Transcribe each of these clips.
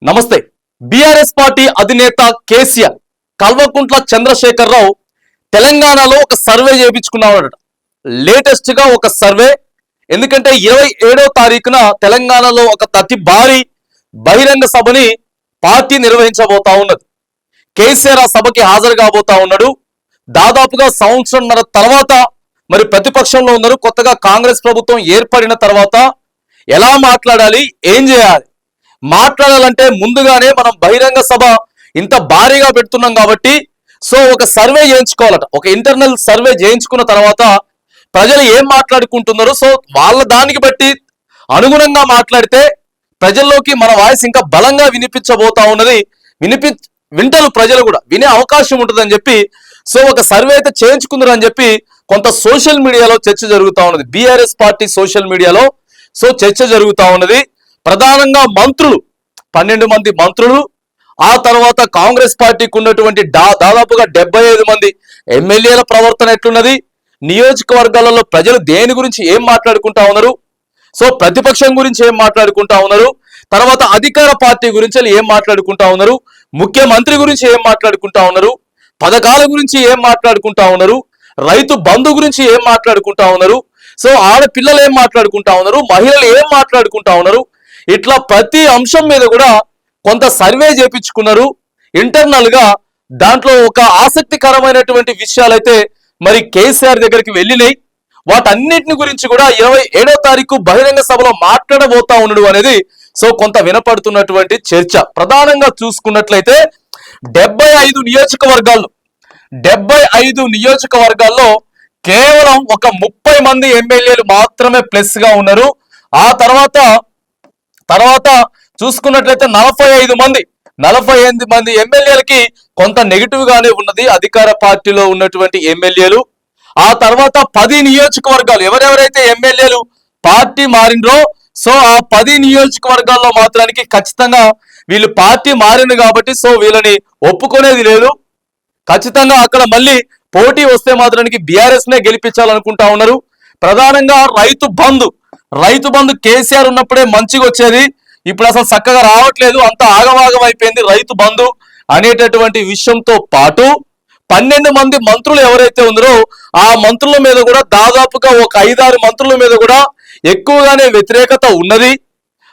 నమస్తే. BRS party అధినేత కేసీఆర్ కల్వకుంట్ల చంద్రశేఖర్ రావు తెలంగాణలో ఒక సర్వే చేయించుకున్నాడు. లేటెస్ట్ గా ఒక సర్వే. ఎందుకంటే 27వ తారీఖున తెలంగాణలో ఒక అతి భారీ బహిరంగ సభని పార్టీ నిర్వహించబోతా ఉన్నది. కేసీఆర్ ఆ సభకి హాజరు కాబోతా ఉన్నాడు. దాదాపుగా సంవత్సరంన్నర తర్వాత మరి ప్రతిపక్షంలో ఉన్నారు. కొత్తగా కాంగ్రెస్ ప్రభుత్వం ఏర్పడిన తర్వాత ఎలా మాట్లాడాలి, ఏం చేయాలి, మాట్లాడాలంటే ముందుగానే మనం బహిరంగ సభ ఇంత భారీగా పెడుతున్నాం కాబట్టి సో ఒక సర్వే చేయించుకోవాలట. ఒక ఇంటర్నల్ సర్వే చేయించుకున్న తర్వాత ప్రజలు ఏం మాట్లాడుకుంటున్నారు, సో వాళ్ళ దానికి బట్టి అనుగుణంగా మాట్లాడితే ప్రజల్లోకి మన వాయిస్ ఇంకా బలంగా వినిపించబోతా ఉన్నది. వింటారు ప్రజలు కూడా, వినే అవకాశం ఉంటుందని చెప్పి సో ఒక సర్వే అయితే చేయించుకుందరు అని చెప్పి కొంత సోషల్ మీడియాలో చర్చ జరుగుతూ ఉన్నది. బీఆర్ఎస్ పార్టీ సోషల్ మీడియాలో సో చర్చ జరుగుతూ ఉన్నది. ప్రధానంగా మంత్రులు 12 మంది మంత్రులు, ఆ తర్వాత కాంగ్రెస్ పార్టీకి ఉన్నటువంటి దాదాపుగా 75 మంది ఎమ్మెల్యేల ప్రవర్తన ఎట్లున్నది, నియోజకవర్గాలలో ప్రజలు దేని గురించి ఏం మాట్లాడుకుంటా ఉన్నారు, సో ప్రతిపక్షం గురించి ఏం మాట్లాడుకుంటా ఉన్నారు, తర్వాత అధికార పార్టీ గురించి ఏం మాట్లాడుకుంటా ఉన్నారు, ముఖ్యమంత్రి గురించి ఏం మాట్లాడుకుంటా ఉన్నారు, పథకాల గురించి ఏం మాట్లాడుకుంటా ఉన్నారు, రైతు బంధు గురించి ఏం మాట్లాడుకుంటా ఉన్నారు, సో ఆడపిల్లలు ఏం మాట్లాడుకుంటా ఉన్నారు, మహిళలు ఏం మాట్లాడుకుంటా ఉన్నారు, ఇట్లా ప్రతి అంశం మీద కూడా కొంత సర్వే చేపించుకున్నారు ఇంటర్నల్ గా. దాంట్లో ఒక ఆసక్తికరమైనటువంటి విషయాలైతే మరి కేసీఆర్ దగ్గరికి వెళ్ళినాయి. వాటన్నిటిని గురించి కూడా 27వ తారీఖు బహిరంగ సభలో మాట్లాడబోతా ఉన్నాడు అనేది సో కొంత వినపడుతున్నటువంటి చర్చ. ప్రధానంగా చూసుకున్నట్లయితే 75 నియోజకవర్గాల్లో కేవలం ఒక 30 మంది ఎమ్మెల్యేలు మాత్రమే ప్లస్ గా ఉన్నారు. ఆ తర్వాత చూసుకున్నట్లయితే 45 మంది ఎమ్మెల్యేలకి కొంత నెగిటివ్ గానే ఉన్నది, అధికార పార్టీలో ఉన్నటువంటి ఎమ్మెల్యేలు. ఆ తర్వాత 10 నియోజకవర్గాలు ఎవరెవరైతే ఎమ్మెల్యేలు పార్టీ మారినరో సో ఆ 10 నియోజకవర్గాల్లో మాత్రానికి ఖచ్చితంగా వీళ్ళు పార్టీ మారింది కాబట్టి సో వీళ్ళని ఒప్పుకునేది లేదు. ఖచ్చితంగా అక్కడ మళ్ళీ పోటీ వస్తే మాత్రానికి బీఆర్ఎస్ నే గెలిపించాలనుకుంటా ఉన్నారు. ప్రధానంగా రైతు బంధు కేసీఆర్ ఉన్నప్పుడే మంచిగా వచ్చేది, ఇప్పుడు అసలు చక్కగా రావట్లేదు, అంత ఆగమాగం అయిపోయింది రైతు బంధు అనేటటువంటి విషయంతో పాటు 12 మంది మంత్రులు ఎవరైతే ఉన్నారో ఆ మంత్రుల మీద కూడా దాదాపుగా ఒక 5-6 మంత్రుల మీద కూడా ఎక్కువగానే వ్యతిరేకత ఉన్నది.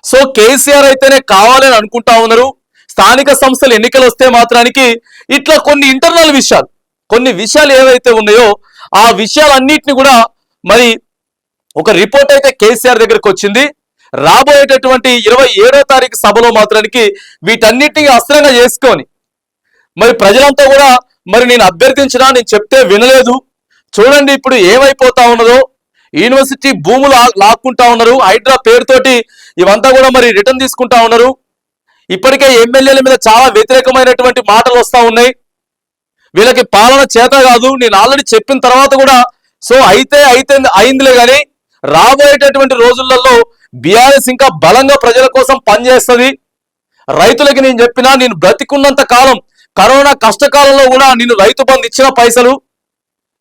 సో కేసీఆర్ అయితేనే కావాలని అనుకుంటా ఉన్నారు. స్థానిక సంస్థలు ఎన్నికలు వస్తే మాత్రానికి ఇట్లా కొన్ని ఇంటర్నల్ విషయాలు ఏవైతే ఉన్నాయో ఆ విషయాలన్నిటిని కూడా మరి ఒక రిపోర్ట్ అయితే కేసీఆర్ దగ్గరకు వచ్చింది. రాబోయేటటువంటి 27వ తారీఖు సభలో మాత్రానికి వీటన్నిటిని అస్త్రంగా చేసుకొని మరి ప్రజలంతా కూడా మరి నేను అభ్యర్థించినా నేను చెప్తే వినలేదు, చూడండి ఇప్పుడు ఏమైపోతా ఉన్నదో, యూనివర్సిటీ భూములు లాక్కుంటా ఉన్నారు, హైడ్రా పేరుతోటి ఇవంతా కూడా మరి రిటర్న్ తీసుకుంటా ఉన్నారు. ఇప్పటికే ఎమ్మెల్యేల మీద చాలా వ్యతిరేకమైనటువంటి మాటలు వస్తా ఉన్నాయి. వీళ్ళకి పాలన చేత కాదు, నేను ఆల్రెడీ చెప్పిన తర్వాత కూడా సో అయిందిలే కానీ రాబోయేటటువంటి రోజులలో బీఆర్ఎస్ ఇంకా బలంగా ప్రజల కోసం పనిచేస్తుంది. రైతులకి నేను చెప్పినా, నేను బ్రతికున్నంత కాలం కరోనా కష్టకాలంలో కూడా నేను రైతు బంధు ఇచ్చిన పైసలు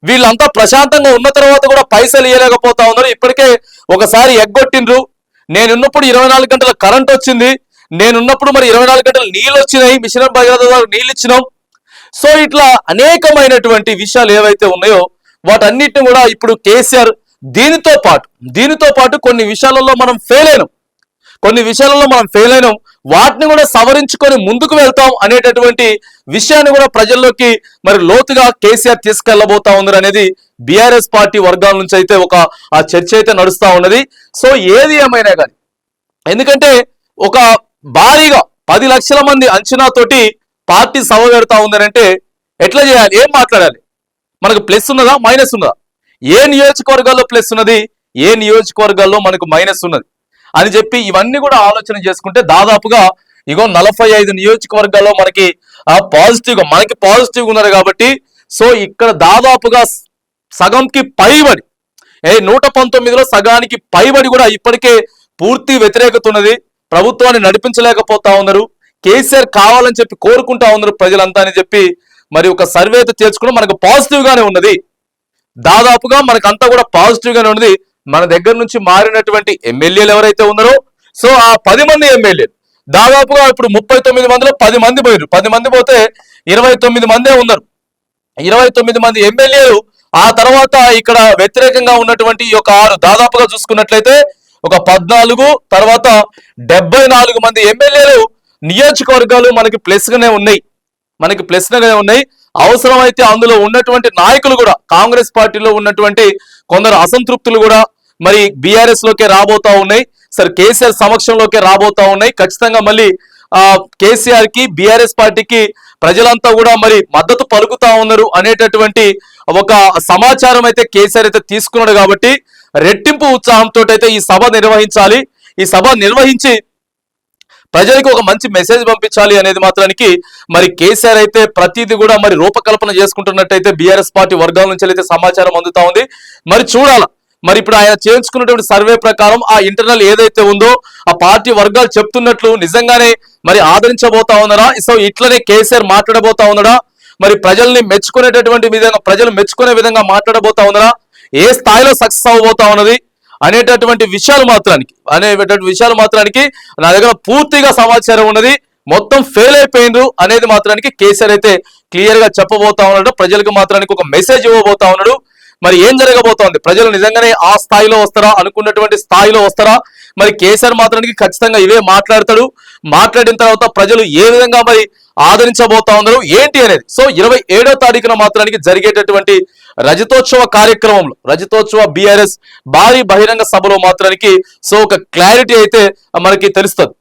వీళ్ళంతా ప్రశాంతంగా ఉన్న తర్వాత కూడా పైసలు ఇవ్వలేకపోతా ఉన్నారు. ఇప్పటికే ఒకసారి ఎగ్గొట్టిండ్రు. నేనున్నప్పుడు 24 గంటల కరెంట్ వచ్చింది, నేనున్నప్పుడు మరి 24 గంటలు నీళ్ళు వచ్చినాయి, మిషన్ భగీరథ నీళ్ళు ఇచ్చినాం. సో ఇట్లా అనేకమైనటువంటి విషయాలు ఏవైతే ఉన్నాయో వాటన్నిటిని కూడా ఇప్పుడు కేసీఆర్ దీనితో పాటు కొన్ని విషయాలలో మనం ఫెయిల్ అయినాం, వాటిని కూడా సవరించుకొని ముందుకు వెళ్తాం అనేటటువంటి విషయాన్ని కూడా ప్రజల్లోకి మరి లోతుగా కేసీఆర్ తీసుకెళ్లబోతా ఉన్నారు అనేది బీఆర్ఎస్ పార్టీ వర్గాల నుంచి అయితే ఆ చర్చ అయితే నడుస్తా ఉన్నది. సో ఏది ఏమైనా కానీ ఎందుకంటే ఒక భారీగా 10 లక్షల మంది అంచనాతోటి పార్టీ సభ పెడతా ఉందనంటే ఎట్లా చేయాలి, ఏం మాట్లాడాలి, మనకు ప్లస్ ఉన్నదా మైనస్ ఉన్నదా, ఏ నియోజకవర్గాల్లో ప్లస్ ఉన్నది, ఏ నియోజకవర్గాల్లో మనకు మైనస్ ఉన్నది అని చెప్పి ఇవన్నీ కూడా ఆలోచన చేసుకుంటే దాదాపుగా 45 నియోజకవర్గాల్లో మనకి పాజిటివ్ ఉన్నారు కాబట్టి సో ఇక్కడ దాదాపుగా సగంకి పైబడి 119లో సగానికి పైబడి కూడా ఇప్పటికే పూర్తి వ్యతిరేకత ఉన్నది. ప్రభుత్వాన్ని నడిపించలేకపోతా ఉన్నారు, కేసీఆర్ కావాలని చెప్పి కోరుకుంటా ఉన్నారు ప్రజలంతా అని చెప్పి మరి ఒక సర్వే అయితే చేర్చుకుని మనకు పాజిటివ్ గానే ఉన్నది. దాదాపుగా మనకంతా కూడా పాజిటివ్ గానే ఉన్నది. మన దగ్గర నుంచి మారినటువంటి ఎమ్మెల్యేలు ఎవరైతే ఉన్నారో సో ఆ 10 మంది ఎమ్మెల్యేలు దాదాపుగా ఇప్పుడు 39 మందిలో 10 మంది పోయారు. 10 మంది పోతే 29 మందే ఉన్నారు. 29 మంది ఎమ్మెల్యేలు. ఆ తర్వాత ఇక్కడ వ్యతిరేకంగా ఉన్నటువంటి ఈ యొక్క 6 దాదాపుగా చూసుకున్నట్లయితే ఒక 14, తర్వాత 74 మంది ఎమ్మెల్యేలు నియోజకవర్గాలు మనకి ప్లస్ గానే ఉన్నాయి. అవసరమైతే అందులో ఉన్నటువంటి నాయకులు కూడా, కాంగ్రెస్ పార్టీలో ఉన్నటువంటి కొందరు అసంతృప్తులు కూడా మరి బీఆర్ఎస్ లోకే రాబోతా ఉన్నాయి. సరే, కేసీఆర్ సమక్షంలోకే రాబోతా ఉన్నాయి. ఖచ్చితంగా మళ్ళీ కేసీఆర్ కి, బీఆర్ఎస్ పార్టీకి ప్రజలంతా కూడా మరి మద్దతు పలుకుతా ఉన్నారు అనేటటువంటి ఒక సమాచారం అయితే కేసీఆర్ అయితే తీసుకున్నాడు. కాబట్టి రెట్టింపు ఉత్సాహంతో అయితే ఈ సభ నిర్వహించాలి. ఈ సభ నిర్వహించి ప్రజలకు ఒక మంచి మెసేజ్ పంపించాలి అనేది మాత్రానికి మరి కేసీఆర్ అయితే ప్రతిదీ కూడా మరి రూపకల్పన చేసుకుంటున్నట్టయితే బీఆర్ఎస్ పార్టీ వర్గాల నుంచి అయితే సమాచారం అందుతా ఉంది. మరి చూడాల, మరి ఇప్పుడు ఆయన చేయించుకున్నటువంటి సర్వే ప్రకారం ఆ ఇంటర్నల్ ఏదైతే ఉందో ఆ పార్టీ వర్గాలు చెప్తున్నట్లు నిజంగానే మరి ఆదరించబోతా ఉన్నారా? సో ఇట్లనే కేసీఆర్ మాట్లాడబోతా ఉన్నాడా? మరి ప్రజల్ని మెచ్చుకునేటటువంటి విధంగా, ప్రజలు మెచ్చుకునే విధంగా మాట్లాడబోతా ఉన్నారా? ఏ స్థాయిలో సక్సెస్ అవ్వబోతా ఉన్నది అనేటటువంటి విషయాలు మాత్రానికి నా దగ్గర పూర్తిగా సమాచారం ఉన్నది. మొత్తం ఫెయిల్ అయిపోయిండ్రు అనేది మాత్రానికి కేసీఆర్ అయితే క్లియర్ గా చెప్పబోతా ఉన్నాడు. ప్రజలకు మాత్రానికి ఒక మెసేజ్ ఇవ్వబోతా ఉన్నాడు. మరి ఏం జరగబోతోంది? ప్రజలు నిజంగానే ఆ స్థాయిలో వస్తారా? అనుకున్నటువంటి స్థాయిలో వస్తారా? మరి కేసీఆర్ మాత్రానికి ఖచ్చితంగా ఇవే మాట్లాడతాడు. మాట్లాడిన తర్వాత ప్రజలు ఏ విధంగా మరి ఆదరించబోతా ఉన్నారు ఏంటి అనేది. సో 27వ తారీఖున మాత్రానికి జరిగేటటువంటి రజతోత్సవ కార్యక్రమంలో, రజతోత్సవ బీఆర్ఎస్ భారీ బహిరంగ సభలో మాత్రానికి సో ఒక క్లారిటీ అయితే మనకి తెలుస్తుంది.